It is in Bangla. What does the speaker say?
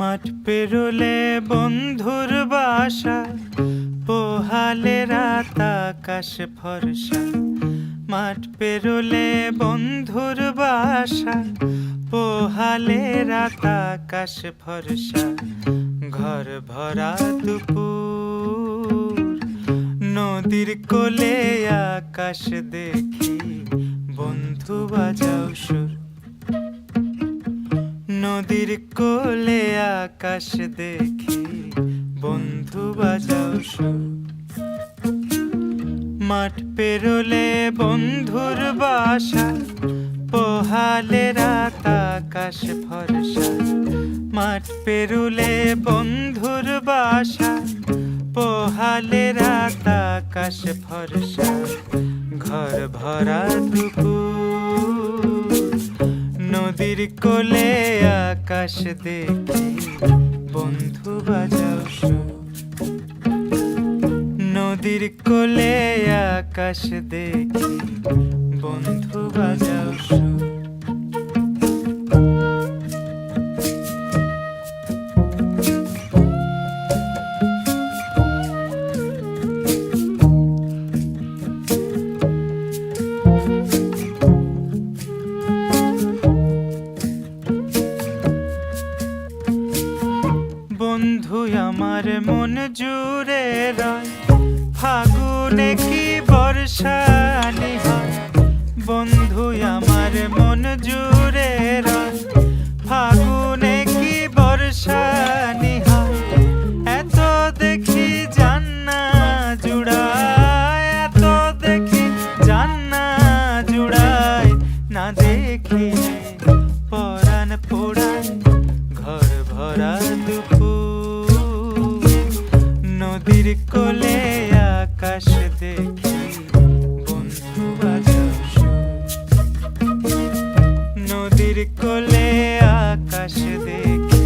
মাঠ পেরোলে বন্ধুর বাসা, পোহালে রাত আকাশ ফর্সা। মাঠ পেরোলে বন্ধুর বাসা, পোহালে রাত আকাশ ফর্সা। ঘর ভরা দুপুর, নদীর কোলে আকাশ দেখি, বন্ধু বাজাও সুর। নদীর কোলে আকাশ দেখি, বন্ধু বাজাও সুর। মাঠ পেরোলে বন্ধুর বাসা, পোহালে রাত আকাশ ফর্সা। মাঠ পেরোলে বন্ধুর বাসা, পোহালে রাত আকাশ ফর্সা। ঘর ভরা দুপুর, নদীর কোলে আকাশ দেখি, বন্ধু বাজাও সুর। নদীর কোলে আকাশ দেখি, বন্ধু বাজাও সুর। বন্ধু আমার মন জুড়ে রয়, ফাগুনে কি বর্ষানি হয়। বন্ধু আমার মন জুড়ে রয়, ফাগুনে কি বর্ষানি হয়। এত দেখি জান্না জুড়ায়, এত দেখি জান্না জুড়ায়। না দেখিলে পরাণ পোড়ায়, ঘর ভরা দুপুর, নদীর কোলে আকাশ দেখি, বন্ধু বাজাও সুর। নদীর কোলে আকাশ দেখি,